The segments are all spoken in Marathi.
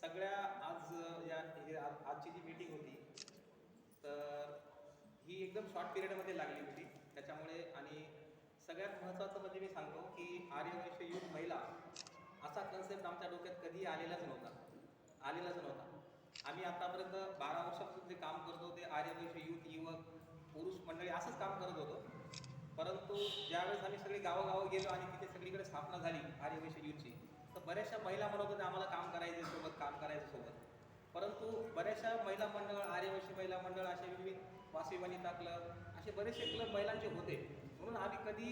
सगळ्या आज आजची जी मीटिंग होती तर ही एकदम शॉर्ट पिरियडमध्ये लागली होती त्याच्यामुळे. आणि सगळ्यात महत्त्वाचं म्हणजे मी सांगतो की आर्यवैश्य युथ महिला असा कन्सेप्ट आमच्या डोक्यात कधी आलेलाच नव्हता. आम्ही आतापर्यंत 12 वर्षापासून जे काम करतो ते आर्यवैश्य युथ युवक पुरुष मंडळी असंच काम करत होतो. परंतु ज्यावेळेस आम्ही सगळे गावोगाव गेलो आणि तिथे सगळीकडे स्थापना झाली आर्यवैश्य युथची, तर बऱ्याचशा महिला म्हणत होत्या आम्हाला काम करायचं सोबत. परंतु बऱ्याचशा महिला मंडळ, आर्यवैश्य महिला मंडळ, असे विविध वासवी वनिता क्लब, असे बरेचसे क्लब महिलांचे होते. म्हणून आम्ही कधी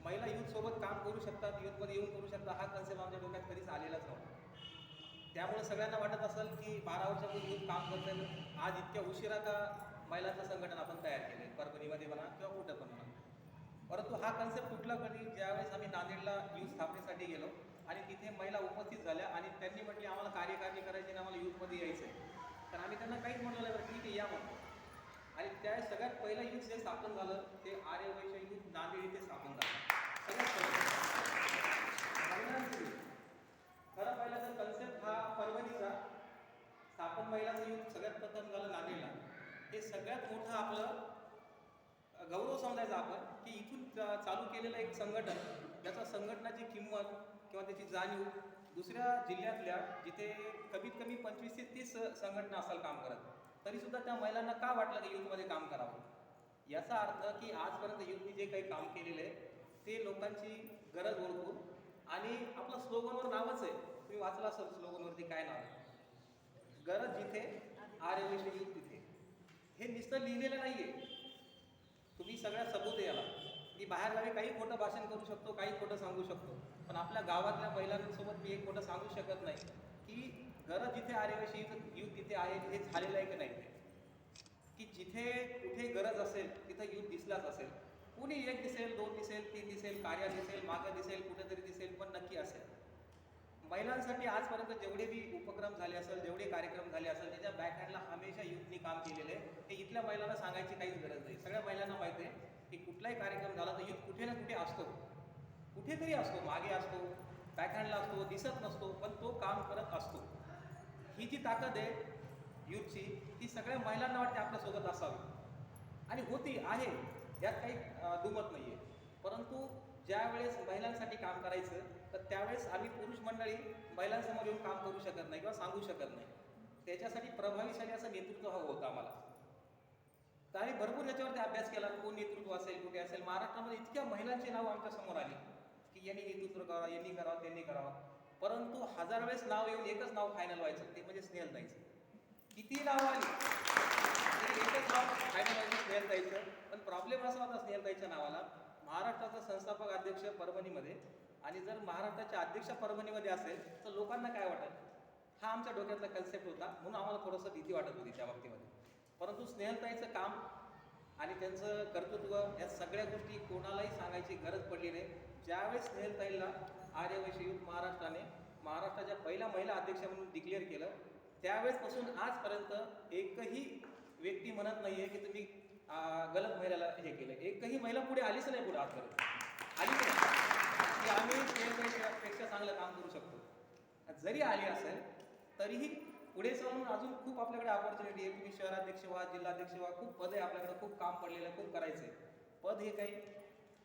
महिला युथसोबत काम करू शकतात, युथमध्ये येऊन करू शकतात हा कन्सेप्ट आमच्या डोक्यात कधीच आलेलाच नव्हता. त्यामुळे सगळ्यांना वाटत असेल की 12 वर्षापूर्वी युथ काम करताना आज इतक्या उशिरा का महिलांचं संघटन आपण तयार केले, परभणीमध्ये म्हणा किंवा कुठं पण म्हणा. परंतु हा कन्सेप्ट कुठला कधी ज्यावेळेस आम्ही नांदेडला युथ स्थापनेसाठी गेलो आणि तिथे महिला उपस्थित झाल्या आणि त्यांनी म्हटली आम्हाला कार्यकारिणी करायची आणि आम्हाला युथमध्ये यायचं आहे. तर आम्ही त्यांना काहीच म्हणलं नाही, बरं ठीक आहे या म्हणतो. आणि त्या सगळ्यात पहिलं युथ जे स्थापन झालं ते आर्यवैश्य युथ नांदेड इथे स्थापन झालं. खरं पाहिलं तर कन्सेप्ट हा परभणीचा, स्थापन महिलाचं युथ सगळ्यात प्रथम झालं नांदेडला. हे सगळ्यात मोठं आपलं गौरव समजायचा आपण की इथून चालू केलेलं एक संघटन, ज्याचा संघटनाची किंमत किंवा त्याची जाणीव दुसऱ्या जिल्ह्यातल्या जिथे कमीत कमी 25 ते 30 संघटना असाल काम करत, तरीसुद्धा त्या महिलांना का वाटलं की युथमध्ये काम करावं. याचा अर्थ की आजपर्यंत युथने जे काही काम केलेलं आहे ते लोकांची गरज ओळखून, आणि आपलं स्लोगनवर नावच आहे, तुम्ही वाचला असेल स्लोगनवरती काय नाव आहे, गरज जिथे आर्यवैश्य युथ तिथे. हे नुसतं लिहिलेलं नाही आहे, तुम्ही सगळ्या सबूत आहे याला. मी बाहेरगावी काही खोटं भाषण करू शकतो, काही खोटं सांगू शकतो, पण आपल्या गावातल्या महिलांसोबत मी एक खोटं सांगू शकत नाही की गरज जिथे आर्यवैश्य युथ तिथे आहे. हे झालेलं आहे की नाही ते, की जिथे कुठे गरज असेल तिथं युथ दिसलाच असेल. कुणी एक दिसेल, 2 दिसेल, 3 दिसेल, कार्य दिसेल, मागं दिसेल, कुठेतरी दिसेल, पण नक्की असेल. महिलांसाठी आजपर्यंत जेवढे बी उपक्रम झाले असेल, जेवढे कार्यक्रम झाले असेल, त्याच्या बॅकहँडला हमेशा युथनी काम केलेलं आहे. हे इथल्या महिलांना सांगायची काहीच गरज नाही. सगळ्या महिलांना माहिती आहे की कुठलाही कार्यक्रम झाला तर युथ कुठे ना कुठे असतो, कुठेतरी असतो, मागे असतो, बॅकहँडला असतो, दिसत नसतो, पण तो काम करत असतो. ही जी ताकद आहे युथची, ती सगळ्या महिलांना वाटते आपल्यासोबत असावी, आणि होती आहे, यात काही दुमत नाही आहे. परंतु ज्या वेळेस महिलांसाठी काम करायचं तर त्यावेळेस आम्ही पुरुष मंडळी महिलांसमोर येऊन काम करू शकत नाही किंवा सांगू शकत नाही. त्याच्यासाठी प्रभावीशाली असं नेतृत्व हवं होतं आम्हाला. तर आम्ही भरपूर याच्यावरती अभ्यास केला, कोण नेतृत्व असेल, कुठे असेल. महाराष्ट्रामध्ये इतक्या महिलांची नावं आमच्या समोर आली की यांनी नेतृत्व करावं, यांनी करावं, त्यांनी करावं. परंतु 1000 वेळेस नाव येऊन एकच नाव फायनल व्हायचं, ते म्हणजे स्नेहलताईचं. किती नाव आली तरी एकच नाव फायनल व्हायचं, स्नेहलताईचं. पण प्रॉब्लेम असा होता स्नेहलताईच्या नावाला, महाराष्ट्राचा संस्थापक अध्यक्ष परभणीमध्ये, आणि जर महाराष्ट्राच्या अध्यक्ष परभणीमध्ये असेल तर लोकांना काय वाटेल, हा आमच्या डोक्यातला कन्सेप्ट होता. म्हणून आम्हाला थोडंसं भीती वाटत होती त्या बाबतीमध्ये. परंतु स्नेहलताईचं काम आणि त्यांचं कर्तृत्व या सगळ्या गोष्टी कोणालाही सांगायची गरज पडली नाही. ज्यावेळेस स्नेहलताईला आर्यवैश्य युथ महाराष्ट्राच्या पहिल्या महिला अध्यक्ष म्हणून डिक्लेअर केलं, त्यावेळेसपासून आजपर्यंत एकही व्यक्ती म्हणत नाही आहे की तुम्ही गलत महिलाला हे केलं. एकही महिला पुढे आलीच नाही, पुढे आजपर्यंत आली नाही की आम्ही स्नेहलताईपेक्षा चांगलं काम करू शकतो. जरी आली असेल तरीही पुढे जाऊन अजून खूप आपल्याकडे ऑपॉर्च्युनिटी आहे. तुम्ही शहराध्यक्ष व्हा, जिल्हाध्यक्ष व्हा, खूप पद आहे आपल्याकडे, खूप काम पडलेलं आहे, खूप करायचं आहे. पद हे काही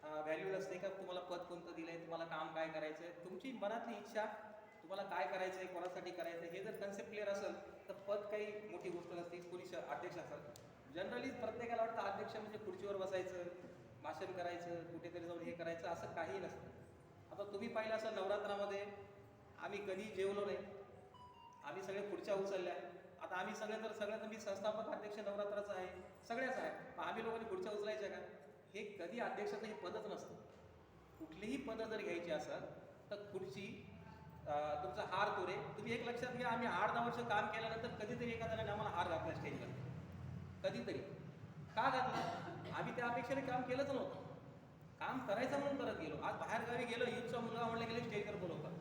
व्हॅल्यू नसते का तुम्हाला पद कोणतं दिलं आहे, तुम्हाला काम काय करायचं आहे, तुमची मनातली इच्छा, तुम्हाला काय करायचं आहे, कोणासाठी करायचं आहे, हे जर कन्सेप्ट क्लिअर असेल तर पद काही मोठी गोष्ट नसते. कोणी अध्यक्ष असेल, जनरली प्रत्येकाला वाटतं अध्यक्ष म्हणजे खुर्चीवर बसायचं, भाषण करायचं, कुठेतरी जाऊन हे करायचं, असं काही नसतं. आता तुम्ही पाहिलं असं नवरात्रामध्ये आम्ही कधी जेवलो नाही, आम्ही सगळे खुर्च्या उचलल्या. आता आम्ही सगळ्यात मी संस्थापक अध्यक्ष नवरात्राचा आहे, सगळ्याच आहे, आम्ही लोकांनी खुर्च्या उचलायच्या का? हे कधी अध्यक्षाचं हे पदच नसतं. कुठलीही पदं जर घ्यायची असेल तर खुर्ची, तुमचा हार तोरे. तुम्ही एक लक्षात घ्या, आम्ही 8-10 वर्ष काम केल्यानंतर कधीतरी एखाद्याने आम्हाला हार घातला स्टेजला, कधीतरी. का घातला? आम्ही त्या अपेक्षेने काम केलंच नव्हतं, काम करायचं म्हणून करत गेलो. आज बाहेरगावी गेलो, युथचा मुलगा म्हणलं गेले स्टेजवर बोलवतात,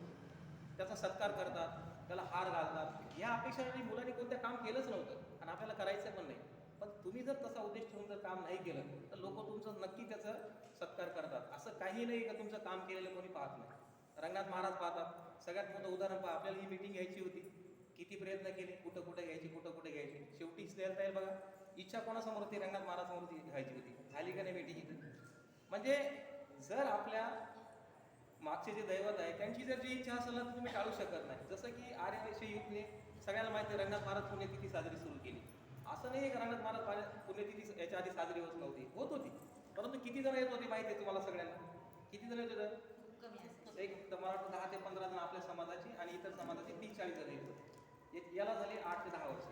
त्याचा सत्कार करतात, त्याला हार घालतात. या अपेक्षेने मुलांनी कोणत्या काम केलंच नव्हतं आणि आपल्याला करायचं पण नाही. पण तुम्ही जर तसा उद्देश ठेवून जर काम नाही केलं तर लोक तुमचं नक्की त्याचं सत्कार करतात. असं काही नाही का तुमचं काम केलेलं कोणी पाहत नाही. रंगनाथ महाराज पाहतात. सगळ्यात मोठं उदाहरण पहा, आपल्याला ही मीटिंग घ्यायची होती, किती मीटिंग्स लिहायला येईल बघा. इच्छा कोणासमोर होती? रंगनाथ महाराजसमोर व्हायची होती. झाली का नाही मीटिंग इथं? म्हणजे जर आपल्या मागचे जे दैवत आहे त्यांची जर जी इच्छा असेल ना तर तुम्ही टाळू शकत नाही. जसं की आर्यवैश्य युगने सगळ्यांना माहिती आहे रंगनाथ महाराज पुण्यतिथी साजरी सुरू केली. असं नाही की रंगनाथ महाराज पुण्यतिथी याच्या आधी साजरी होत नव्हती, होत होती. परंतु किती जण येत होते माहिती आहे तुम्हाला सगळ्यांना? किती जण येत होते? एक मला वाटतं 10 ते 15 जण आपल्या समाजाची आणि इतर समाजाची 30-40 जण येत होते. याला झाले 8 ते 10 वर्ष.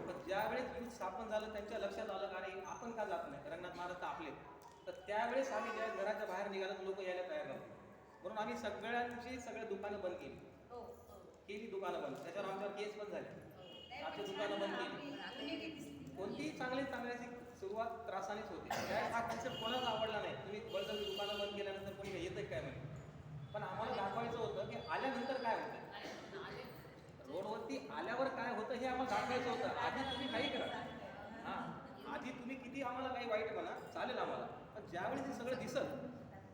पण ज्यावेळेस युथ स्थापन झालं त्यांच्या लक्षात आलं का अरे आपण का जात नाही, रंगनाथ महाराज तर आपले. तर त्यावेळेस आम्ही ज्या घराच्या बाहेर निघालो लोक यायला तयार नव्हते. म्हणून आम्ही सगळ्यांची सगळे दुकानं बंद केली दुकानं बंद. त्याच्यावर आमच्यावर केस पण झाले. आमची दुकानं बंद केली. कोणतीही चांगल्याची सुरुवात त्रासानेच होते. त्यावेळेस हा कन्सेप्ट कोणाला आवडला नाही. तुम्ही बळजबरी दुकानं बंद केल्यानंतर कोणी येतं काय माहिती. पण आम्हाला दाखवायचं होतं की आल्यानंतर काय होतं, रोडवरती आल्यावर काय होतं हे आम्हाला दाखवायचं होतं. आधी तुम्ही काही करा, हां आधी तुम्ही किती आम्हाला काही वाईट म्हणा चालेल आम्हाला, पण ज्यावेळेस हे सगळं दिसत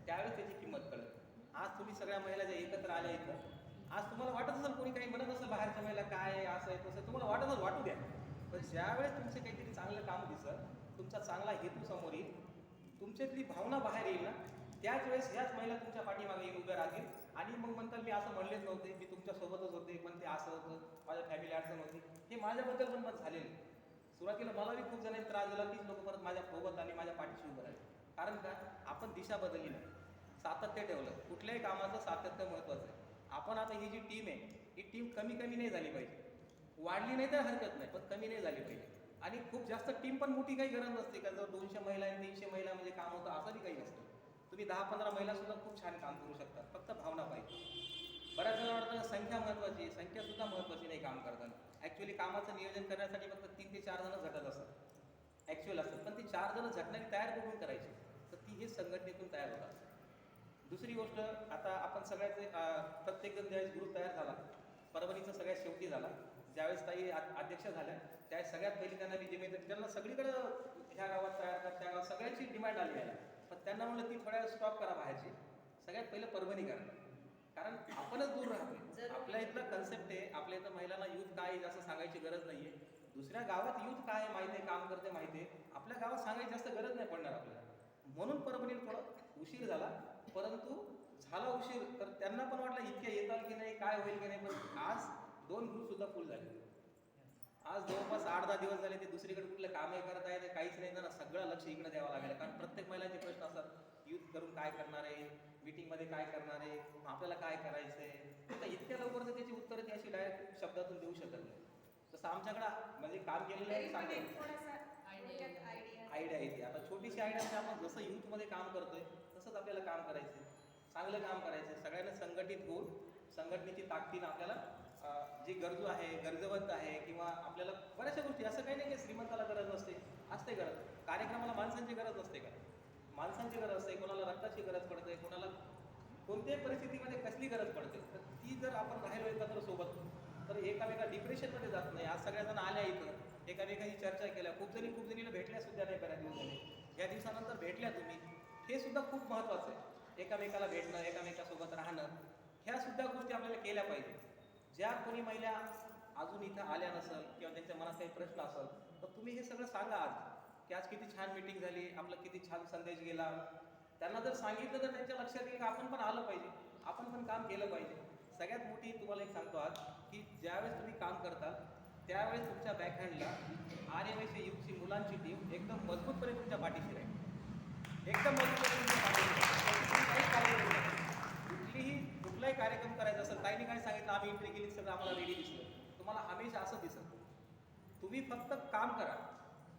त्यावेळेस त्याची किंमत कळत. आज तुम्ही सगळ्या महिला ज्या एकत्र आल्या इथं, आज तुम्हाला वाटत असेल कोणी काही म्हणत असेल बाहेरच्या महिला काय असं आहे तसं, तुम्हाला वाटत असेल वाटू द्या. पण ज्यावेळेस तुमचं काहीतरी चांगलं काम दिसत, तुमचा चांगला हेतू समोर येईल, तुमच्यातली भावना बाहेर येईल ना, त्याच वेळेस ह्याच महिला तुमच्या पाठीमागे येऊन उभ्या राहतील आणि मग म्हणतात मी असं म्हणलेच नव्हते, मी तुमच्यासोबतच होते पण ते असं होतं, माझ्या फॅमिली अडचण होती. हे माझ्याबद्दल पण झालेलं. सुरुवातीला मला बी खूप जणांनी त्रास दिला, तीच लोक परत माझ्या सोबत आणि माझ्या पाठीशी उभं राहिले. कारण का आपण दिशा बदलली नाही, सातत्य ठेवलं. कुठल्याही कामाचं सातत्य महत्त्वाचं आहे. आपण आता ही जी टीम आहे ही टीम कमी नाही झाली पाहिजे, वाढली नाही तर हरकत नाही पण कमी नाही झाली पाहिजे. आणि खूप जास्त टीम पण मोठी काही गरज नसते का, जर 200 महिला आणि 300 महिला म्हणजे काम होतं असंही काही नसतं. तुम्ही 10-15 महिला सुद्धा खूप छान काम करू शकता, फक्त भावना पाहिजे. बऱ्याच जण वाटतं संख्या महत्त्वाची आहे, संख्या सुद्धा महत्त्वाची नाही काम करताना. ॲक्च्युली कामाचं नियोजन करण्यासाठी फक्त 3 ते 4 जण झटत असतात, ॲक्च्युअल असतात. पण ती 4 जण झटणारी तयार करून करायची, तर ती हे संघटनेतून तयार होतात. दुसरी गोष्ट, आता आपण सगळ्याचे प्रत्येकजण ज्यावेळेस ग्रुप तयार झाला, परभणीचा सगळ्यात शेवटी झाला, ज्यावेळेस ताई अध्यक्ष झाल्या त्यावेळेस सगळ्यात पहिली त्यांना जिम्मेदारी, त्यांना सगळीकडं ह्या गावात तयार कर त्या गावात सगळ्यांची डिमांड आली आहे. पण त्यांना म्हणलं ती थोड्या स्टॉप करा बाहेरची, सगळ्यात पहिलं परभणी करा. कारण आपणच दूर राहतो. आपल्या इथलं कन्सेप्ट आहे, आपल्या इथं महिलांना यूथ काय आहे जास्त सांगायची गरज नाही आहे. दुसऱ्या गावात यूथ काय आहे माहिती आहे, काम करते माहिती आहे, आपल्या गावात सांगायची जास्त गरज नाही पडणार आपल्याला. म्हणून परभणीला थोडा उशीर झाला, परंतु झाला उशीर तर त्यांना पण वाटलं इतक्या येताल की नाही, काय होईल की नाही. पण आज 2 ग्रुप सुद्धा फुल झाले. आज जवळपास 8-10 दिवस झाले ते दुसरीकडे कुठलं कामही करत आहे ते काहीच नाही ना, सगळं लक्ष इकडे द्यावं लागेल. कारण प्रत्येक महिलांचे प्रश्न असतात, यूथ करून काय करणार आहे, मीटिंगमध्ये काय करणार आहे, आपल्याला काय करायचं आहे. आता इतक्या लवकर तर त्याची उत्तरं ती अशी डायरेक्ट शब्दातून देऊ शकत नाही. तसं आमच्याकडं म्हणजे काम केलेलं आहे सांगतो, आयडिया येते. आता छोटीशी आयडिया, आपण जसं यूथमध्ये काम करतोय तसंच आपल्याला काम करायचं आहे, चांगलं काम करायचं आहे. सगळ्यांना संघटित होऊन संघटनेची ताकदीनं आपल्याला जी गरजू आहे, गरजवंत आहे, किंवा आपल्याला बऱ्याचशा गोष्टी, असं काही नाही की श्रीमंताला गरज नसते, असते गरज. कार्यक्रमाला माणसांची गरज नसते का, माणसांची गरज असते. कोणाला रक्ताची गरज पडते, कोणाला कोणत्याही परिस्थितीमध्ये कसली गरज पडते. तर ती जर आपण राहिलो एकत्र सोबत तर एकामेका डिप्रेशनमध्ये जात नाही. आज सगळ्याजण आल्या इथं, एकामेकाची चर्चा केल्या, खूप जणीला भेटल्या सुद्धा नाही बऱ्याच दिवसांनी. या दिवसानंतर भेटल्या तुम्ही, हे सुद्धा खूप महत्त्वाचं आहे. एकामेकाला भेटणं, एकामेकासोबत राहणं, ह्या सुद्धा गोष्टी आपल्याला केल्या पाहिजे. ज्या कोणी महिला अजून इथं आल्या नसेल किंवा त्यांच्या मनात काही प्रश्न असेल तर तुम्ही हे सगळं सांगा आज, की आज किती छान मीटिंग झाली, आपला किती छान संदेश गेला. त्यांना जर सांगितलं तर त्यांच्या लक्षात येईल की आपण पण आलं पाहिजे, आपण पण काम केलं पाहिजे. सगळ्यात मोठी तुम्हाला एक सांगतो आज, की ज्यावेळेस तुम्ही काम करता त्यावेळेस तुमच्या बॅकहँडला आर्यवैश्य युथची मुलांची टीम एकदम मजबूतपणे तुमच्या पाठीशी राहील, एकदम मजबूतपणे तुमच्या पाठीशी राहील. कुठलाही कार्यक्रम करायचा असेल, ताईने काय सांगितलं, आम्ही एंट्री केली सगळं आम्हाला रेडी दिसलं. तुम्हाला हमेशा असं दिसत, तुम्ही फक्त काम करा,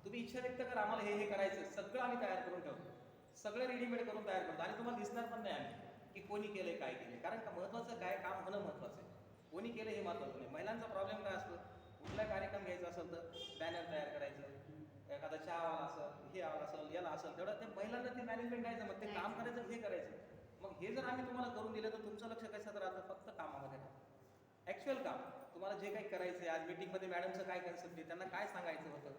तुम्ही इच्छा व्यक्त करा, आम्हाला हे करायचं, सगळं आम्ही तयार करून ठेवतो, सगळं रेडीमेड करून तयार करतो. आणि तुम्हाला दिसणार पण नाही आम्ही की कोणी केलंय काय केलंय. कारण का महत्त्वाचं काय, काम होणं महत्त्वाचं आहे, कोणी केलं हे महत्त्वाचं नाही. महिलांचा प्रॉब्लेम काय असतो, कुठलाही कार्यक्रम घ्यायचा असेल तर बॅनर तयार करायचं, एखादा चहावाला असेल, हे आला असेल, याला असेल, तेवढं त्या महिलांना ते मॅनेजमेंट द्यायचं, मग ते काम करायचं, हे करायचं. मग हे जर आम्ही तुम्हाला करून दिलं तर तुमचं लक्ष कशात राहतं, फक्त कामामध्ये राहतं. ॲक्च्युअल काम तुम्हाला जे काही करायचं आहे. आज मीटिंगमध्ये मॅडमचं काय कन्सेप्ट आहे, त्यांना काय सांगायचं होतं,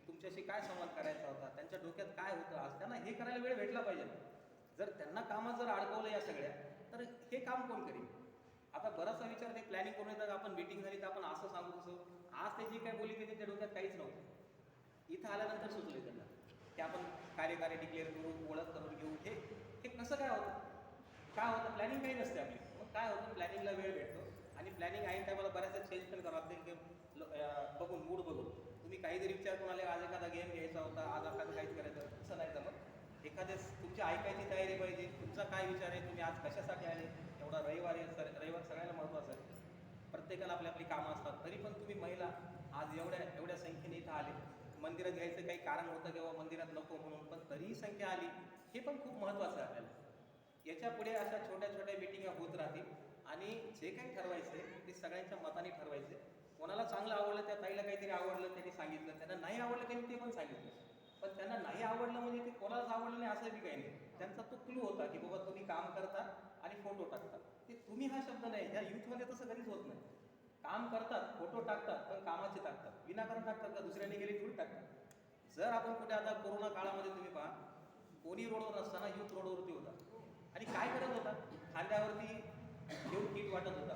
तुमच्याशी काय संवाद करायचा होता, त्यांच्या डोक्यात काय होतं, आज त्यांना हे करायला वेळ भेटला पाहिजे. जर त्यांना कामात जर अडकवलं या सगळ्या, तर हे काम कोण करेल. आता बराचसा विचार ते प्लॅनिंग करून येतात, आपण मीटिंग झाली तर आपण असं सांगू तसं. आज ते जे काय बोलली ते त्यांच्या डोक्यात काहीच नव्हतं. इथं आल्यानंतर सुचले त्यांना की आपण कार्यकारी डिक्लेअर करू, ओळख करून घेऊ. हे हे कसं काय होतं? काय होतं? प्लॅनिंग काही नसते आपली. मग काय होतं, प्लॅनिंगला वेळ भेटतो आणि प्लॅनिंग ऐन टायमाला बऱ्याचदा चेंज पण करावं लागते की बघून मूड बघून. तुम्ही काहीतरी विचार करून आले, आज एखादा गेम घ्यायचा होता, आज एखादं काहीच करायचं, तसं नाही जमत. एखाद्याच तुमची ऐकायची तयारी पाहिजे. तुमचा काय विचार आहे, तुम्ही आज कशासाठी आले. एवढा रविवार आहे, रविवार सगळ्यांना महत्त्वाचं आहे. प्रत्येकाला आपली आपली कामं असतात. तरी पण तुम्ही महिला आज एवढ्या संख्येने इथं आले. मंदिरात घ्यायचं काही कारण होतं किंवा मंदिरात नको म्हणून, पण तरीही संख्या आली, हे पण खूप महत्त्वाचं आहे आपल्याला. याच्या पुढे अशा छोट्या छोट्या मिटिंगा होत राहतील आणि जे काही ठरवायचं आहे ते सगळ्यांच्या मताने ठरवायचे. कोणाला चांगलं आवडलं, त्या ताईला काहीतरी आवडलं त्यांनी सांगितलं, त्यांना नाही आवडलं त्यांनी ते पण सांगितलं. पण त्यांना नाही आवडलं म्हणजे ते कोणालाच आवडलं नाही असं बी काही नाही. त्यांचा तो क्लू होता की बाबा तुम्ही काम करता आणि फोटो टाकता. ते तुम्ही हा शब्द नाही, ह्या यूथमध्ये तसं कधीच होत नाही. काम करतात, फोटो टाकतात, पण कामाचे टाकतात. विनाकारण टाकतात का? दुसऱ्याने गेले थोडी टाकतात. जर आपण कुठे आता कोरोना काळामध्ये तुम्ही पहा, कोणी रोडवर नसताना यूथ रोडवरती होता आणि काय करत होता? खांद्यावरती घेऊन किट वाटत होता.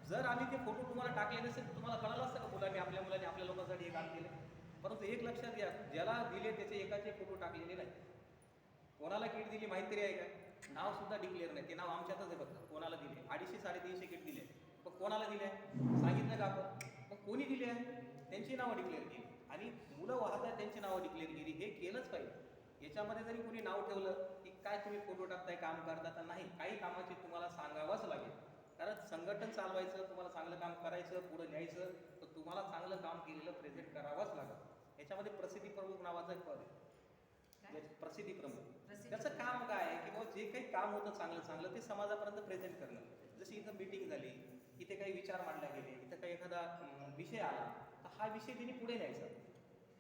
जर आम्ही ते फोटो तुम्हाला टाकले नसेल, तुम्हाला कळालं असतं का मुलांनी आपल्या लोकांसाठी हे काम केलं? परंतु एक लक्षात घ्या, ज्याला दिले त्याचे एकाचे फोटो टाकलेले नाही. कोणाला किट दिली माहीत तरी आहे का? नाव सुद्धा डिक्लेअर नाही. ते नाव आमच्यातच आहे फक्त. कोणाला दिले 250-350 किट दिले, मग कोणाला दिले सांगितलं का आपण? मग कोणी दिले आहे त्यांची नावं डिक्लेअर केली आणि मुलं वाहत आहेत त्यांची नावं डिक्लेअर केली. हे केलंच पाहिजे. याच्यामध्ये जरी कोणी नाव ठेवलं की काय तुम्ही फोटो टाकताय, काम करता, तर नाही, काही कामाची तुम्हाला सांगावंच लागेल. कारण संघटन चालवायचं, तुम्हाला चांगलं काम करायचं, पुढं न्यायचं, तर तुम्हाला चांगलं काम केलेलं प्रेझेंट करावंच लागेल. याच्यामध्ये प्रसिद्धी प्रमुख नावाचं एक पद आहे. प्रसिद्धी प्रमुख, त्याचं काम काय आहे की बाबा जे काही काम होतं चांगलं ते समाजापर्यंत प्रेझेंट करणं. जशी इथं मीटिंग झाली, इथे काही विचार मांडले गेले, इथं काही एखादा विषय आला, तर हा विषय तिने पुढे न्यायचा.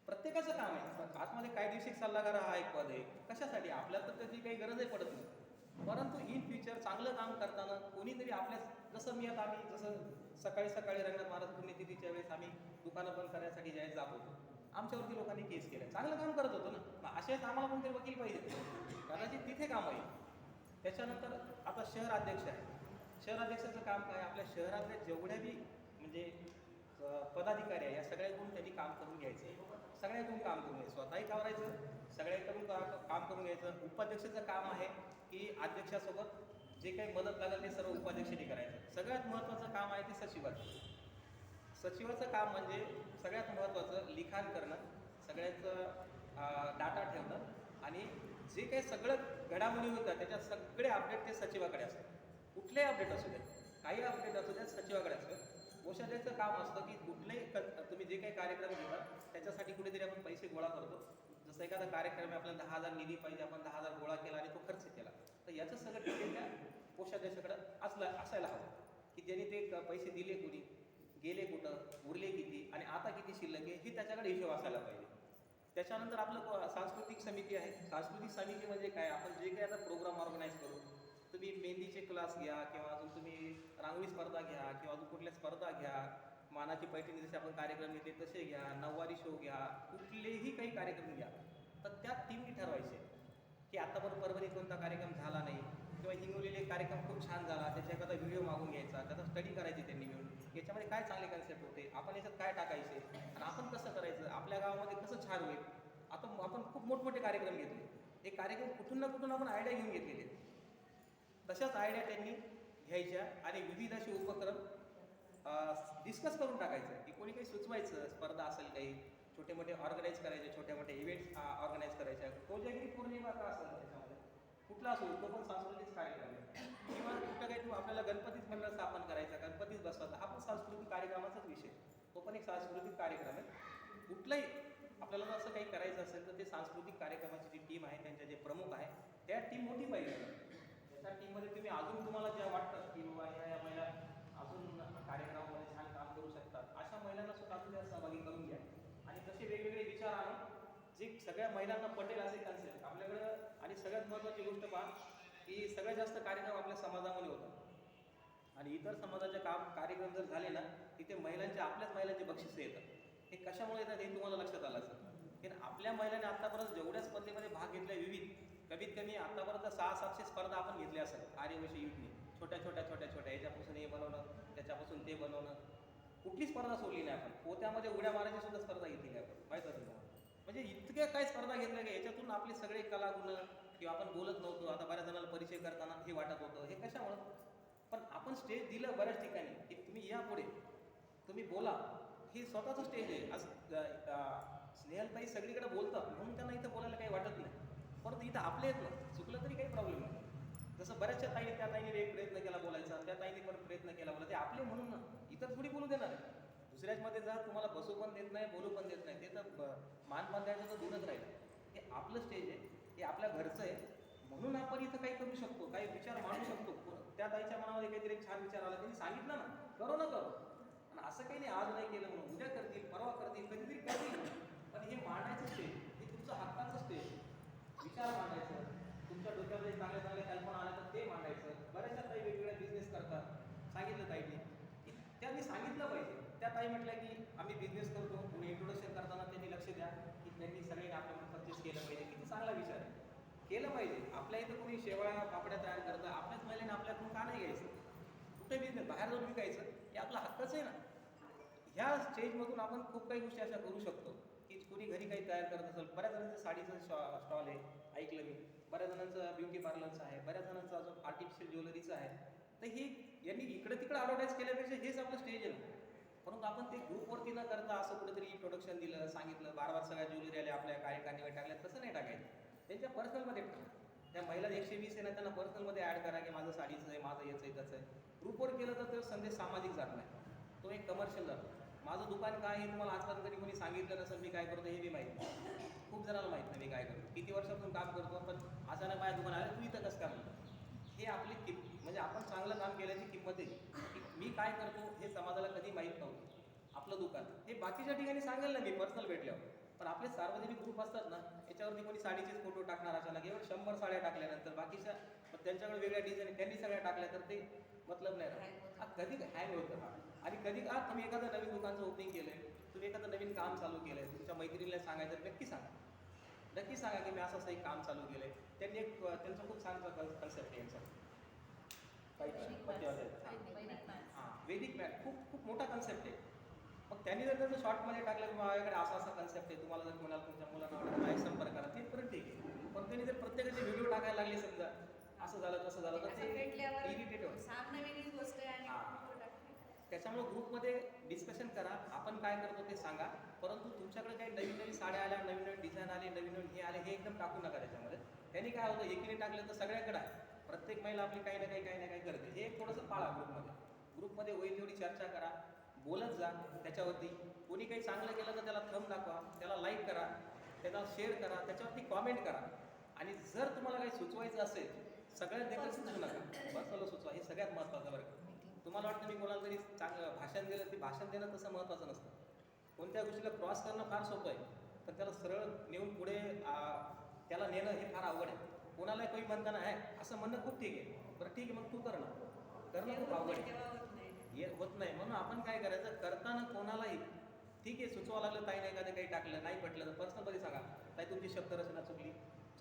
प्रत्येकाचं काम आहे. आतमध्ये कायदेशीर सल्लागार हा एक पद आहे. कशासाठी? आपल्याला तर त्याची काही गरजही पडत नाही. परंतु इन फ्युचर चांगलं काम करताना कोणीतरी आपल्या, जसं आम्ही जसं सकाळी सकाळी रंगनाथ महाराज पुण्यतिथीच्या वेळेस आम्ही दुकानं बंद करण्यासाठी ज्यावेळेस जात होतो, आमच्यावरती लोकांनी केस केल्या. चांगलं काम करत होतो ना, मग असेच आम्हाला कोणतरी वकील पाहिजे, कदाचित तिथे काम होईल. त्याच्यानंतर आता शहराध्यक्ष आहे. शहराध्यक्षाचं काम काय? आपल्या शहरातल्या जेवढ्या बी म्हणजे पदाधिकारी आहे, या सगळ्याकडून त्यांनी काम करून घ्यायचं. सगळ्याकडून काम करून घ्यायचं, स्वतःही करायचं, सगळ्याकडून काम करून घ्यायचं. उपाध्यक्षाचं काम आहे की अध्यक्षासोबत जे काही मदत लागेल ते सर्व उपाध्यक्षांनी करायचं. सगळ्यात महत्त्वाचं काम आहे ते सचिवाचं. सचिवाचं काम म्हणजे सगळ्यात महत्त्वाचं लिखाण करणं, सगळ्याचं डाटा ठेवणं आणि जे काही सगळं घडामोडी होतात त्याच्यात सगळे अपडेट ते सचिवाकडे असतात. कुठलेही अपडेट असू द्या, काही अपडेट असू द्या, सचिवाकडे असतं. कोषाध्यक्षाचं काम असतं की कुठलेही तुम्ही जे काही कार्यक्रम घेतात त्याच्यासाठी कुठेतरी आपण पैसे गोळा करतो. जसं एखादा कार्यक्रम आहे, आपल्याला 10,000 निधी पाहिजे, आपण 10,000 गोळा केला आणि तो खर्च केला, तर याचं सगळं डिटेल त्या कोषाध्यक्षाकडं असायला हवं की ज्यांनी ते पैसे दिले, कुणी गेले, कुठं उरले किती आणि आता किती शिल्लक आहे, हे त्याच्याकडे हिशोब असायला पाहिजे. त्याच्यानंतर आपलं सांस्कृतिक समिती आहे. सांस्कृतिक समिती म्हणजे काय? आपण जे काही आता प्रोग्राम ऑर्गनाईज करू, तुम्ही मेहंदीचे क्लास घ्या किंवा अजून तुम्ही रांगोळी स्पर्धा घ्या किंवा अजून कुठल्या स्पर्धा घ्या, मानाची पैठणी जसे आपण कार्यक्रम घेतले तसे घ्या, नऊवारी शो घ्या, कुठलेही काही कार्यक्रम घ्या, तर त्या टीमनी ठरवायचे की आतापर्यंत परभणीत कोणता कार्यक्रम झाला नाही किंवा हिंगोलीला एक कार्यक्रम खूप छान झाला, त्याचा एखादा व्हिडिओ मागून घ्यायचा, त्याचा स्टडी करायची त्यांनी मिळून, याच्यामध्ये काय चांगले कन्सेप्ट होते, आपण याच्यात काय टाकायचे आणि आपण कसं करायचं, आपल्या गावामध्ये कसं छान होईल. आता आपण खूप मोठमोठे कार्यक्रम घेतले, हे कार्यक्रम कुठून ना कुठून आपण आयडिया घेऊन घेतलेले. तशाच आयडिया त्यांनी घ्यायच्या आणि विविध असे उपक्रम डिस्कस करून टाकायचं की कोणी काही सुचवायचं, स्पर्धा असेल, काही छोटे मोठे ऑर्गनाईज करायचे, छोटे मोठे इव्हेंट्स ऑर्गनाईज करायचे. कोजागिरी पौर्णिमा का असेल त्याच्यामध्ये कुठला असो, तो पण सांस्कृतिक कार्यक्रम आहे. किंवा कुठं काही आपल्याला गणपतीच मंडळ स्थापन करायचा, गणपतीच बसवायचा, हा पण सांस्कृतिक कार्यक्रमाचाच विषय, तो पण एक सांस्कृतिक कार्यक्रम आहे. कुठलाही आपल्याला जर असं काही करायचं असेल तर ते सांस्कृतिक कार्यक्रमाची जी टीम आहे, त्यांच्या जे प्रमुख आहे, त्या टीम मोठी पाहिजे. त्या टीममध्ये तुम्ही अजून तुम्हाला ज्या वाटतात की बाबा या महिला अजून कार्यक्रमामध्ये छान काम करू शकतात, अशा महिलांना सुद्धा तुम्ही सहभागी करून घ्या आणि तसे वेगवेगळे विचार आणून जे सगळ्या महिलांना पटेल असे कन्सेप्ट आपल्याकडं. आणि सगळ्यात महत्त्वाची गोष्ट पहा की सगळ्यात जास्त कार्यक्रम आपल्या समाजामध्ये होतात आणि इतर समाजाचे कार्यक्रम जर झाले ना, तिथे आपल्याच महिलांचे बक्षिसं येतात. हे कशामुळे येतात हे तुम्हाला लक्षात आलं असेल. की आपल्या महिलांनी आत्तापर्यंत जेवढ्या स्पर्धेमध्ये भाग घेतला, विविध कमीत कमी आत्तापर्यंत 600-700 स्पर्धा आपण घेतल्या असेल आर्यवैश्य युथने. छोट्या याच्यापासून हे बनवणं, त्याच्यापासून ते बनवणं, कुठली स्पर्धा सोडली नाही आपण. पोत्यामध्ये उड्या मारायची सुद्धा स्पर्धा घेतली आहे आपण, माहीत असेल तुम्हाला. म्हणजे इतक्या काय स्पर्धा घेतल्या का याच्यातून आपले सगळे कलागुण किंवा आपण बोलत नव्हतो, आता बऱ्याच जणांना परिचय करताना हे वाटत होतं, हे कशामुळं? पण आपण स्टेज दिलं बऱ्याच ठिकाणी की तुम्ही या पुढे, तुम्ही बोला. हे स्वतःचं स्टेज आहे. आज स्नेहलताई सगळीकडे बोलतात म्हणून त्यांना इथं बोलायला काही वाटत नाही, परंतु इथं आपले आहेत ना, चुकलं तरी काही प्रॉब्लेम नाही. जसं बऱ्याचशा ताईने, त्या ताईने एक प्रयत्न केला बोलायचा, त्या ताईने पण प्रयत्न केला बोला, ते आपले म्हणून ना, इतर थोडी बोलू देणार आहे. दुसऱ्यामध्ये जर तुम्हाला बसू पण देत नाही, बोलू पण देत नाही, ते तर मानपान द्यायचं तर दूरच राहील. हे आपलं स्टेज आहे, हे आपल्या घरचं आहे, म्हणून आपण इथं काही करू शकतो, काही विचार मांडू शकतो. त्या ताईच्या मनामध्ये काहीतरी एक छान विचार आला, त्यांनी सांगितलं ना, करो ना करो. आणि असं काही नाही आज नाही केलं म्हणून उद्या करतील, परवा करतील, कधीतरी करतील. पण हे मांडायचं स्टेज, हे तुमचं हक्काचं स्टेज. विचार मांडायचं, तुमच्या डोक्यामध्ये चांगल्या चांगल्या कल्पना आल्या तर ते मांडायचं. बऱ्याचशा ताई वेगवेगळ्या बिझनेस करतात, सांगितलं ताईने की त्यांनी सांगितलं पाहिजे. त्या ताई म्हटल्या की आम्ही बिझनेस करतो, कोणी इंट्रोडक्शन करताना त्यांनी लक्ष द्या की त्यांनी सगळ्यांनी आपल्याकडून परचेस केलं पाहिजे. किती चांगला विचार आहे, केलं पाहिजे. आपल्या इथं कोणी शेवळ्या पापड्या तयार करतं, आपल्याच महिलेने आपल्याकडून का नाही घ्यायचं? कुठे बिझनेस बाहेर जाऊन विकायचं, हे आपला हक्कच आहे ना. ह्या स्टेजमधून आपण खूप काही गोष्टी अशा करू शकतो की कोणी घरी काही तयार करत असेल. बऱ्याच जणांचं साडीचं स्टॉल आहे, ऐकलं मी. बऱ्याच जणांचं ब्युटी पार्लरचं आहे, बऱ्याच जणांचं अजून आर्टिफिशियल ज्वेलरीचं आहे. तर ही यांनी इकडे तिकडे ॲडव्हर्टाईज केल्यापेक्षा हेच आपलं स्टेज आहे ना. परंतु आपण ते ग्रुपवरती न करता असं कुठेतरी प्रोडक्शन दिलं, सांगितलं, बार सगळ्या ज्वेलरी आल्या आपल्या कार्यकारिणीवर टाकल्या, तसं नाही टाकायचं. त्यांच्या पर्सनलमध्ये टाका. त्या महिला 120 आहे ना, त्यांना पर्सनलमध्ये ॲड करा की माझं साडीचं आहे, माझं याचं आहे, त्याचं आहे. ग्रुपवर केलं तर तो संदेश सामाजिक जात नाही, तो एक कमर्शियल जातो. माझं दुकान काय हे तुम्हाला आजपर्यंत कधी कोणी सांगितलं नसेल, मी काय करतो हे बी माहीत नाही. खूप जणांना माहीत नाही मी काय करतो, किती वर्षापासून काम करतो. पण अचानक माझ्या दुकान आलं, तू इथं कसं काय म्हणतो? हे आपली म्हणजे आपण चांगलं काम केल्याची किंमत आहे की मी काय करतो हे समाजाला कधी माहीत नव्हतं. आपलं दुकान हे बाकीच्या ठिकाणी सांगेल ना मी पर्सनल भेटल्यावर, पण आपले सार्वजनिक ग्रुप असतात ना, याच्यावरती कोणी साडीचेच फोटो टाकणार अचानक, एवढं 100 साड्या टाकल्यानंतर बाकीच्या त्यांच्याकडे वेगळ्या डिझाईन त्यांनी सगळ्या टाकल्या तर ते मतलब नाही राहत. कधी हँग होतं हा. आणि कधी का तुम्ही एखादं नवीन दुकानचं ओपनिंग केलं आहे, तुम्ही एखादं नवीन काम चालू केलं आहे, तुमच्या मैत्रिणीला सांगायचं, नक्की सांगा. नक्की सांगा की मी असं असं एक काम चालू केलं आहे. त्यांनी एक त्यांचं खूप छान कन्सेप्ट आहे यांचा, हां वेदिक मॅथ, खूप खूप मोठा कन्सेप्ट आहे. मग त्यांनी जर त्याचं शॉर्टमध्ये टाकलं की माझ्याकडे असा असा कन्सेप्ट आहे, तुम्हाला जर कोणाला तुमच्या मुलांना आवडत नाही संपर्क करा, ते परत ठीक आहे. पण त्यांनी जर प्रत्येकाचे व्हिडिओ टाकायला लागले, समजा असं झालं तसं झालं तर ते इरिटेट होतं. हां, त्याच्यामुळे ग्रुपमध्ये डिस्कशन करा, आपण काय करतो ते सांगा. परंतु तुमच्याकडे काही नवीन नवीन साड्या आल्या, नवीन नवीन डिझाईन आले, नवीन नवीन हे आले, हे एकदम टाकू नका त्याच्यामध्ये. त्यांनी काय होतं, एकीने टाकलं तर सगळ्याकडे आहे. प्रत्येक महिला आपली काही ना काही करते, हे एक थोडंसं पाळा. ग्रुपमध्ये होईल तेवढी चर्चा करा, बोलत जा त्याच्यावरती. कोणी काही चांगलं केलं तर त्याला थंब दाखवा, त्याला लाईक करा, त्याला शेअर करा, त्याच्यावरती कॉमेंट करा. आणि जर तुम्हाला काही सुचवायचं असेल, सगळ्यात देखील सुचवू नका, बसवलं सुचवा. हे सगळ्यात महत्त्वाचं बरं का. तुम्हाला वाटतं मी कोणाला तरी चांगलं भाषण दिलं, ते भाषण देणं तसं महत्त्वाचं नसतं. कोणत्या गोष्टीला क्रॉस करणं फार सोपं आहे, पण त्याला सरळ नेऊन पुढे त्याला नेणं हे फार अवघड आहे. कोणाला काही म्हणताना आहे असं म्हणणं खूप ठीक आहे, बरं ठीक आहे मग तू करणं खूप अवघड आहे, हे होत नाही. म्हणून आपण काय करायचं, करताना कोणालाही ठीक आहे सुचवा लागलं, ताई नाही एखादं काही टाकलं नाही पटलं तर पर्सनलमध्ये सांगा, ताई तुमची शब्दरचना चुकली,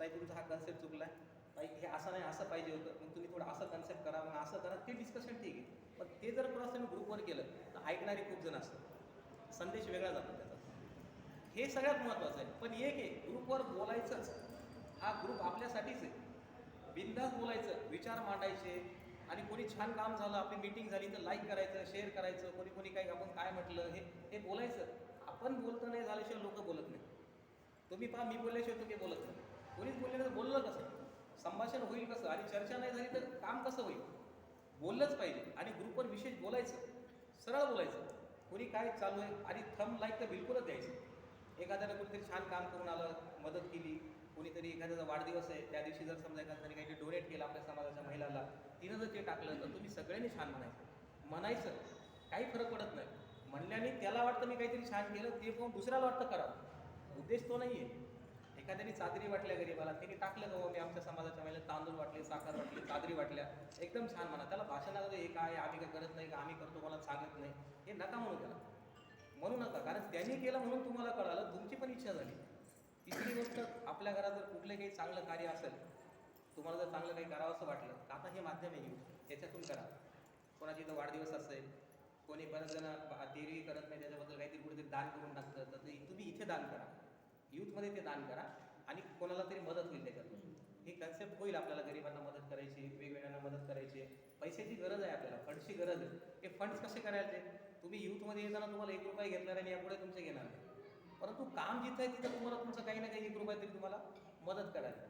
ताई तुमचा हा कन्सेप्ट चुकला आहे, ताई हे असं नाही असं पाहिजे होतं, मग तुम्ही थोडं असं कन्सेप्ट करा, मग असं करा, ते डिस्कशन ठीक आहे. पण ते जर क्रॉस तुम्ही ग्रुपवर केलं तर ऐकणारे खूप जण असतात, संदेश वेगळा जातो त्याचा. हे सगळ्यात महत्त्वाचं आहे. पण एक आहे, ग्रुपवर बोलायचंच, हा ग्रुप आपल्यासाठीच आहे. बिनधास्त बोलायचं, विचार मांडायचे. आणि कोणी छान काम झालं, आपली मीटिंग झाली तर लाईक करायचं, शेअर करायचं. कोणी कोणी काही आपण काय म्हटलं हे बोलायचं. आपण बोलतं नाही झाल्याशिवाय लोक बोलत नाही. तुम्ही पहा, मी बोलल्याशिवाय तुम्ही बोलत नाही. कोणीच बोलले तर बोललं कसं, संभाषण होईल कसं, आणि चर्चा नाही झाली तर काम कसं होईल. बोललंच पाहिजे. आणि ग्रुपवर विशेष बोलायचं, सरळ बोलायचं. कोणी काय चालू आहे, आणि थंब लाईक तर बिलकुलच द्यायचं. एखाद्याला कुठेतरी छान काम करून आलं, मदत केली, कोणीतरी एखाद्याचा वाढदिवस आहे त्या दिवशी जर समजा एखाद्याने काहीतरी डोनेट केलं आपल्या समाजाच्या महिलाला, तिनं जर ते टाकलं तर तुम्ही सगळ्यांनी छान म्हणायचं, काही फरक पडत नाही. म्हणल्याने त्याला वाटतं मी काहीतरी छान केलं, ते पण दुसऱ्याला वाटतं करावं, उद्देश तो नाही आहे. एखाद्याने चादरी वाटल्या गरीबाला, त्यांनी टाकलं का मी आमच्या समाजाच्या महिला तांदूळ वाटले, साखर वाटली, चादरी वाटल्या, एकदम छान म्हणा. त्याला भाषणाला हे काय आम्ही काय करत नाही का, आम्ही करतो कोणाला सांगत नाही, हे नका म्हणू त्याला, म्हणू नका. कारण त्यांनी केलं म्हणून तुम्हाला कळालं, तुमची पण इच्छा झाली. तिसरी गोष्ट, आपल्या घरात जर कुठले काही चांगलं कार्य असेल, तुम्हाला जर चांगलं काही करावं असं वाटलं, आता हे माध्यम आहे त्याच्यातून करा. कोणाची इथं वाढदिवस असेल, कोणी बरेच जण देणगी करत नाही, त्याच्याबद्दल काहीतरी कुठेतरी दान करून टाकतं, तर ते तुम्ही इथे दान करा. यूथमध्ये ते दान करा आणि कोणाला तरी मदत होईल त्याच्यातून. ही कन्सेप्ट होईल आपल्याला, गरिबांना मदत करायची, वेगवेगळ्यांना मदत करायची. पैशाची गरज आहे आपल्याला, फंड्सची गरज आहे. हे फंड्स कसे करायचे? तुम्ही यूथमध्ये येताना तुम्हाला 1 रुपया घेतणार आणि यापुढे तुमचे घेणार नाही. परंतु काम जिथं आहे तिथं तुम्हाला तुमचं काही ना काही 1 रुपया तरी तुम्हाला मदत करायची.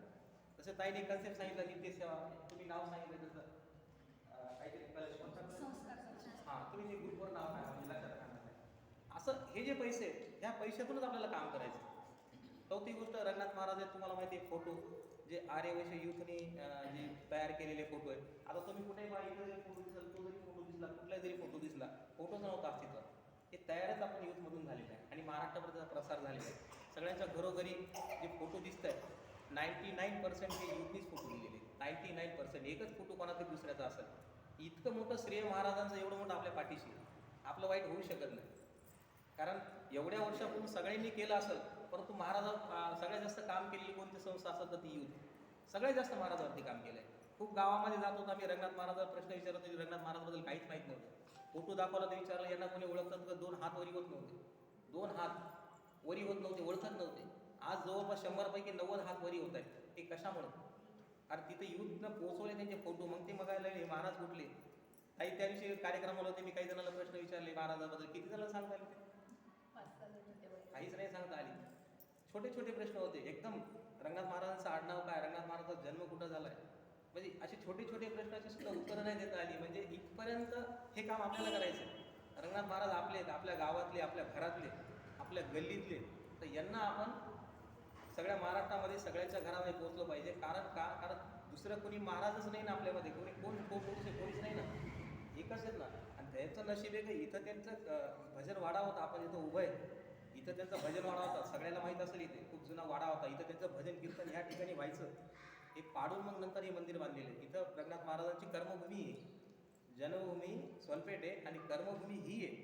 जसं ताईने कन्सेप्ट सांगितलं नित्य सेवा, तुम्ही नाव सांगितलं तसं काहीतरी हां, तुम्ही जे ग्रुपवर नाव सांगा म्हणजे लक्षात राहणार नाही. असं हे जे पैसे आहेत, ह्या पैशातूनच आपल्याला काम करायचं. चौथी गोष्ट, रंगनाथ महाराज आहेत, तुम्हाला माहिती आहे फोटो जे आर्यवैश्य यूथने जे तयार केलेले फोटो आहेत. आता तुम्ही कुठेही पहा, इथं जरी फोटो दिसला, तो जरी फोटो दिसला, कुठलाही जरी फोटो दिसला, फोटोच नव्हता अस्तित्वात. हे तयारच आपण यूथमधून झालेलं आहे आणि महाराष्ट्रामध्ये त्याचा प्रसार झालेला आहे. सगळ्यांच्या घरोघरी जे फोटो दिसत आहेत, 99% हे यूथनीच फोटो दिलेले. 99%. एकच फोटो कोणातरी दुसऱ्याचा असेल. इतकं मोठं श्रेय महाराजांचं, एवढं मोठं आपल्या पाठीशी. आपलं वाईट होऊ शकत नाही, कारण एवढ्या वर्षापूर्वी सगळ्यांनी केलं असेल, परंतु महाराज सगळ्यात जास्त काम केलेली कोणती संस्था असेल तर ती यूथ. सगळ्यात जास्त महाराजांवरती काम केलं आहे. खूप गावामध्ये जात होतो आम्ही, रंगनाथ महाराजांवर प्रश्न विचारत होते, रंगनाथ महाराजबद्दल काहीच माहीत नव्हतं. फोटो दाखवला तर विचारलं यांना कोणी ओळखतात का? 2 हात वरी होत नव्हते. 2 हात वरी होत नव्हते, ओळखत नव्हते. आज जवळपास 100 पैकी 90 हात वरी होत आहेत. ते कशामुळे? कारण तिथे यूथनं पोहोचवले त्यांचे फोटो. मग ते बघायला हे महाराज कुठले. काही त्या दिवशी कार्यक्रमाला होते, मी काही जणांना प्रश्न विचारले महाराजाबद्दल. किती जणांना सांगता आले ते? काहीच नाही सांगता आली. छोटे छोटे प्रश्न होते एकदम. रंगनाथ महाराजांचं आडनाव काय, रंगनाथ महाराजांचा जन्म कुठं झालाय, म्हणजे असे छोटे छोटे प्रश्नाची सुद्धा उत्तरं नाही देता आली. म्हणजे इथपर्यंत हे काम आपल्याला करायचं. रंगनाथ महाराज आपले, आपल्या गावातले, आपल्या घरातले, आपल्या गल्लीतले. तर यांना आपण सगळ्या महाराष्ट्रामध्ये सगळ्यांच्या घरामध्ये पोहोचलं पाहिजे. कारण दुसरं कोणी महाराजच नाही ना आपल्यामध्ये. कोणीच नाही ना, एकच आहेत ना. आणि त्यांचं नशीब आहे की इथं त्यांचं भजन वाडा होता. आपण इथं उभं आहे, इथं त्यांचा भजन वाडा होता. सगळ्याला माहीत असेल, इथे खूप जुना वाडा होता. इथं त्यांचं भजन कीर्तन ह्या ठिकाणी व्हायचं. हे पाडून मग नंतर हे मंदिर बांधलेलं आहे. इथं रंगनाथ महाराजांची कर्मभूमी आहे. जन्मभूमी सोनपेठ आहे आणि कर्मभूमी ही आहे.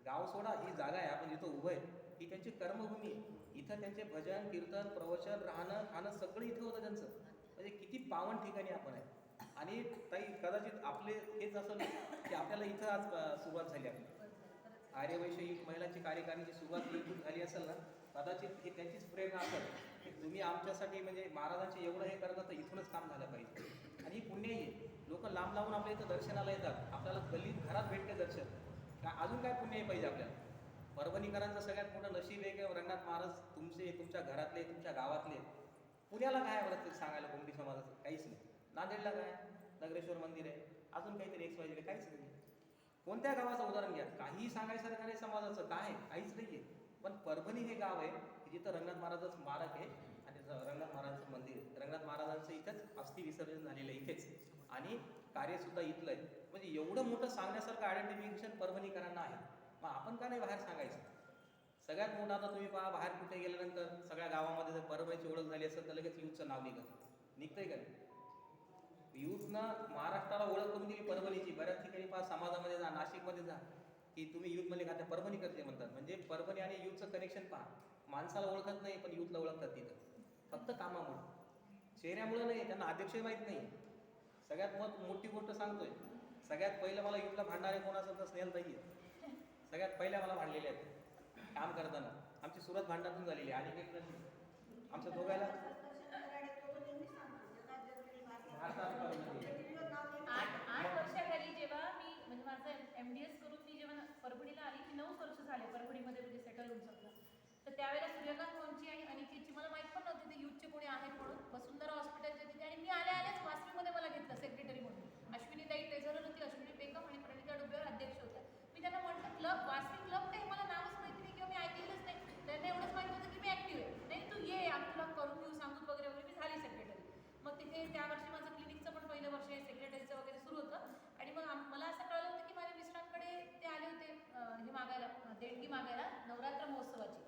गाव सोडा, ही जागा आहे आपण जिथं उभं आहे, ही त्यांची कर्मभूमी आहे. इथं त्यांचे भजन कीर्तन प्रवचन राहणं खाणं सगळं इथं होतं त्यांचं. म्हणजे किती पावन ठिकाणी आपण आहे. आणि ताई कदाचित आपले हेच असं की आपल्याला इथं आज सुरुवात झाली आपली आर्यवैश्य युथ महिलांची कार्यकारिणीची सुरुवात इथून झाली असेल ना. कदाचित ही त्यांचीच प्रेरणा असेल की तुम्ही आमच्यासाठी म्हणजे महाराजांचे एवढं हे करतात, तर इथूनच काम झालं पाहिजे. आणि ही पुण्यही आहे. लोक लांब लावून आपल्या इथं दर्शनाला येतात, आपल्याला गल्लीत घरात भेटते दर्शन. का अजून काय पुण्य पाहिजे आपल्याला? परभणीकरांचं सगळ्यात मोठं नशीब आहे की रंगनाथ महाराज तुमच्या घरातले, तुमच्या गावातले. पुण्याला काय आहे सांगायला कोणती समाजाचं? काहीच नाही. नांदेडला काय, नगरेश्वर मंदिर आहे, अजून काहीतरी एक्स काहीच नाही. कोणत्या गावाचं उदाहरण घ्या, काहीही सांगायसारखं नाही समाजाचं, काय काहीच नाही आहे. पण परभणी हे गाव आहे की जिथं रंगनाथ महाराजांचं स्मारक आहे आणि रंगनाथ महाराजांचं मंदिर आहे. रंगनाथ महाराजांचं इथंच अस्थि विसर्जन झालेलं आहे इथेच, आणि कार्यसुद्धा इथलं आहे. म्हणजे एवढं मोठं सांगण्यासारखं आयडेंटिफिकेशन परभणीकरांना आहे. मग आपण का नाही बाहेर सांगायचं? सगळ्यात मोठं आता तुम्ही पहा, बाहेर कुठे गेल्यानंतर सगळ्या गावामध्ये जर परभणीची ओळख झाली असेल तर लगेच यूथचं नाव निघतंय का नाही? यूथनं महाराष्ट्राला ओळख करून दिली परभणीची. बऱ्याच ठिकाणी पहा, समाजामध्ये जा, नाशिकमध्ये जा, की तुम्ही यूथमध्ये का त्या परभणी करते म्हणतात. म्हणजे परभणी आणि यूथचं कनेक्शन पहा. माणसाला ओळखत नाही पण यूथला ओळखतात तिथं, फक्त कामामुळे, चेहऱ्यामुळे नाही. त्यांना अध्यक्षही माहीत नाही. सगळ्यात मोठी गोष्ट सांगतोय, सगळ्यात पहिलं मला यूथला भांडणारे कोण असेल तर स्नेहलताई आहे. सगळ्यात पहिल्या मला भांडलेले आहेत काम करताना. आमची सुरुवात भांडणातून झालेली आहे. आणि एक आमच्या दोघायला 8 वर्षाखाली जेव्हा मी म्हणजे माझं MDS करून मी जेव्हा परभणीला आली, की 9 वर्ष झाले परभणीमध्ये म्हणजे सेटल होऊन सगळं. तर त्यावेळेला सूर्यकांत मोहनची आणि अनिकेतची मला माहीत पण नव्हती ते यूथचे कोणी आहेत म्हणून. वसुंधरा हॉस्पिटलच्या तिथे, आणि मी आल्याच वासवीमध्ये मला घेतलं सेक्रेटरी म्हणून. अश्विनीताई ट्रेझरर होती, अश्विनी बेगम आणि प्रणिता डुबेवर अध्यक्ष होत्या. मी त्यांना म्हटलं क्लब, वासवी क्लब काही मला नावच माहिती नाही किंवा मी ऐकलेलंच नाही. त्यांना एवढंच माहिती होतं की मी ॲक्टिव्ह आहे. नाही तू ये, आम्ही तुला करून घेऊ, सांगू वगैरे वगैरे. मी झाली सेक्रेटरी. मग तिथे त्या वर्षी माझं क्लिनिकचं पण पहिलं वर्ष आहे, सेक्रेटरीचं वगैरे सुरू होतं. आणि मग मला असं कळलं होतं की माझ्या मिस्टरांकडे ते आले होते हे मागायला, देणगी मागायला नवरात्र महोत्सवाची.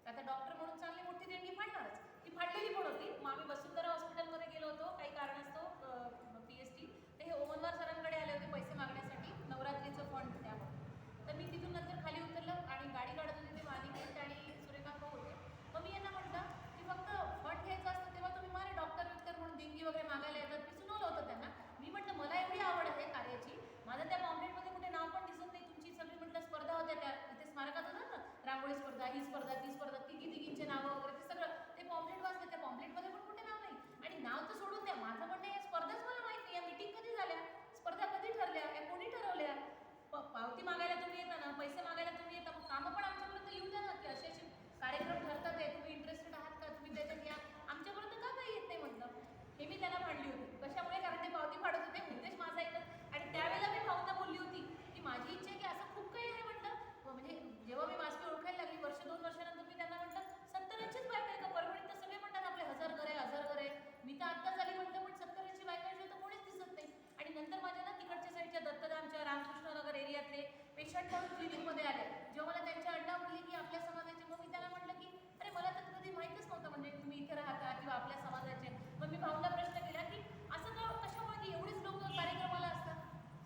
आता डॉक्टर म्हणून चांगली मोठी देणगी फाडणारच, ती फाडलेली पण होती. मग आम्ही वसुंधरा हॉस्पिटलमध्ये गेलो होतो काही कारणास्तव PST. तर हे ओमनवार सरांकडे आले होते पैसे मागण्यासाठी, नवरात्रीचं फंड त्यामुळे. तर मी तिथून नंतर खाली उतरलं आणि गाडी काढत होते ते मानिकेत आणि सूर्यकांत होते. मग मी यांना म्हटलं की फक्त फंड घ्यायचं असतं तेव्हा तुम्ही मारे डॉक्टर म्हणून देणगी वगैरे मागायला येतात. मी सुनावलं होतं त्यांना. मी म्हटलं मला एवढी आवड आहे कार्याची, माझं त्या पॉम्पलेटमध्ये कुठे नाव पण दिसत नाही. तुमची सगळी म्हटलं स्पर्धा होत्या त्या इथे स्मारकात होतात ना, रांगोळी स्पर्धा, ही स्पर्धा, ती स्पर्धा, तिघींचे नावं वगैरे ते सगळं पॉम्पलेटमध्ये पण कुठे नाव नाही. आणि नाव तर सोडून द्या, माझं म्हणणं या स्पर्धाच मला माहित नाही, या मीटिंग कधी झाल्या, स्पर्धा कधी ठरल्या, या कोणी ठरवल्या. पावती मागायला तुम्ही येता ना, पैसे मागायला तुम्ही येता, मग कामं पण आमच्यापर्यंत येऊ द्या ना, की असे असे कार्यक्रम ठरतात आहे, तुम्ही इंटरेस्टेड आहात का, तुम्ही त्याच्यात या, आमच्यापर्यंत का काही येत नाही म्हटलं. हे मी त्यांना भांडली होती. कशामुळे? कारण ते पावती फाडत होते, उद्देश माझा एकच. आणि त्यावेळेला मी भावना बोलली होती की माझी इच्छा आहे की असं खूप काही आहे म्हटलं. म्हणजे जेव्हा मी वाचपी ओळखायला लागली, वर्ष 2 वर्षानंतर मी त्यांना म्हटलं 70-80च बायका आहे का परभणीत? तर सगळे म्हणतात आपले 1000 घर आहे, 1000 घर आहे. मी तर आत्ताच आली म्हटलं, पण 70-80 बायकांशिवाय तर कोणीच दिसत नाही. आणि नंतर माझ्या ना तिकडच्या साईडच्या दत्तधामच्या रामकृष्णनगर एरियातले पेशंट म्हणून क्लिनिकमध्ये आले. जेव्हा मला त्यांच्या अड्डा बोलली की आपल्या समाजाचे, मग मी त्यांना म्हटलं की अरे मला तर कधी माहीतच नव्हतं म्हणजे तुम्ही इथे राहता किंवा आपल्या समाजाचे. मग मी भाऊला प्रश्न केला की असं का, कशामुळे की एवढेच लोक कार्यक्रमाला असतात,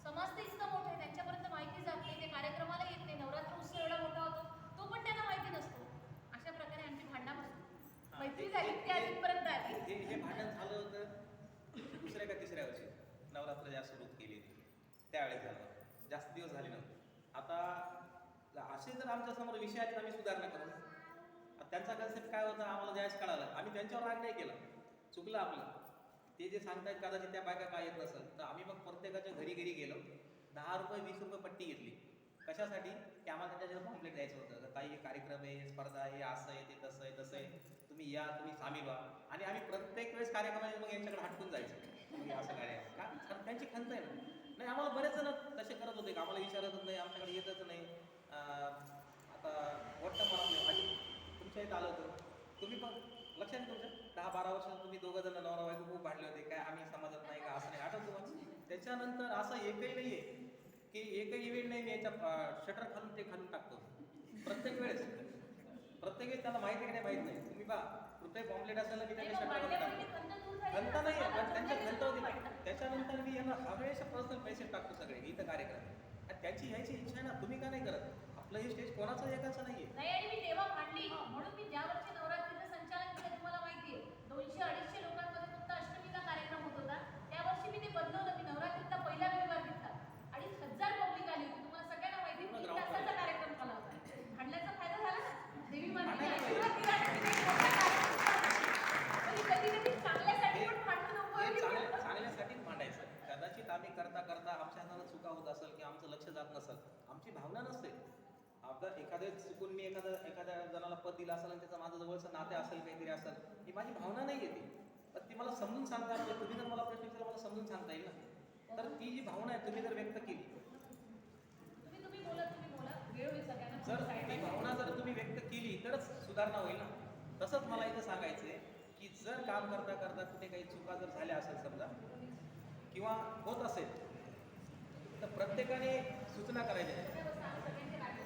समाज तर इतका मोठा आहे, त्यांच्यापर्यंत माहिती जात नाही, ते कार्यक्रमाला येत नाही, नवरात्र उत्सव एवढा मोठा होतो तो पण त्यांना माहिती नसतो. अशा प्रकारे आमची भांडणं बसली, मैत्री झाली, त्या तिथपर्यंत आली. हे भांडण झालं होतं दुसऱ्या का तिसऱ्या वर्षी नवरात्र ज्या सुरू केली त्यावेळेस झालं, जास्त दिवस झाले नव्हते. आता असे जर आमच्या समोर विषय आहेत आम्ही सुधारणा करू. त्यांचा कन्सेप्ट काय होता आम्हाला ज्यावेळेस कळालं, आम्ही त्यांच्यावर राग नाही केला, चुकलं आपलं. ते जे सांगतायत कदाचित त्या बायका काय येत नसेल, तर आम्ही मग प्रत्येकाच्या घरी घरी गेलो, 10 रुपये 20 रुपये पट्टी घेतली. कशासाठी? की आम्हाला त्यांच्याकडे पॉम्पलेट द्यायचं होतं, ताई हे कार्यक्रम आहे, स्पर्धा आहे, असं आहे, ते तसं आहे, तसं आहे, तुम्ही या, तुम्ही सामील व्हा. आणि आम्ही प्रत्येक वेळेस कार्यक्रमामध्ये मग यांच्याकडे हटकून जायचं, तुम्ही असं काय का, कारण त्यांची खंत आहे ना. नाही, आम्हाला बरेच जण तसे करत होते, आम्हाला विचारतच नाही, आमच्याकडे येतच नाही. आता वाटतं मला नाही, आणि तुमच्या इथं आलं होतं, तुम्ही पण लक्षात आहे तुमच्या 10-12 वर्ष तुम्ही दोघं जण नवरा बायको खूप भांडले होते, काय आम्ही समाजात नाही का, असं नाही, आठवतं तुम्हाला? त्याच्यानंतर असं एकही नाही आहे की एकही इव्हेंट नाही मी याच्या शटर खालून ते खालून टाकतो. प्रत्येक वेळेस त्यांना माहिती की नाही माहीत नाही. तुम्ही बा कुठे पॉम्पलेट असेल ना, मी त्यांना शटर खालून टाकतो. खंत नाही आहे, पण त्यांच्या खंत होती. त्याच्यानंतर मी यांना हमेशा पर्सनल पैसे टाकतो सगळे इथं कार्यक्रम. आणि त्याची यायची इच्छा आहे ना, तुम्ही का नाही करत? आपलं हे स्टेज कोणाचं एकाचं नाही आहे. नाही, आणि मी तेव्हा भांडली म्हणून मी ज्या वर्षी नवरात्रीचं संचालन केलं तुम्हाला माहिती आहे, 200-250 लोकांमध्ये फक्त अष्टमीचा कार्यक्रम होत होता. त्या वर्षी मी ते बदलवलं, मी नवरात्रीचा पहिला रविवार घेतला. 2500 पब्लिक आली होती, तुम्हाला सगळ्यांना माहिती आहे. 3 तासाचा कार्यक्रम झाला होता. भांडण्याचा फायदा झाला ना, देवी मातेने आशीर्वाद दिला. कधी कधी चांगल्यासाठी पण भांडण नको. चांगल्यासाठीच मांडायचं. कदाचित आम्ही करता करता आमच्या हातानं चुका होत असेल की आमचं लक्ष जात नसेल, आमची भावना नसते. आपलं एखाद्या चुकून मी एखाद्या जणाला पद दिलं असेल आणि त्याचं माझं जवळचं नाते असेल, काहीतरी असेल, ही माझी भावना नाही येते, पण ती मला समजून सांगता येईल. तुम्ही जर मला प्रश्न विचारला, मला समजून सांगता येईल ना. तर ती जी भावना आहे तुम्ही जर व्यक्त केली, तुम्ही बोला वेळ होईल सगळ्यांना. जर ती भावना जर तुम्ही व्यक्त केली तरच सुधारणा होईल ना. तसंच मला इथं सांगायचं आहे की जर काम करता करता कुठे काही चुका जर झाल्या असेल समजा किंवा होत असेल, तर प्रत्येकाने सूचना करायच्या. सगळ्यांचे राज्य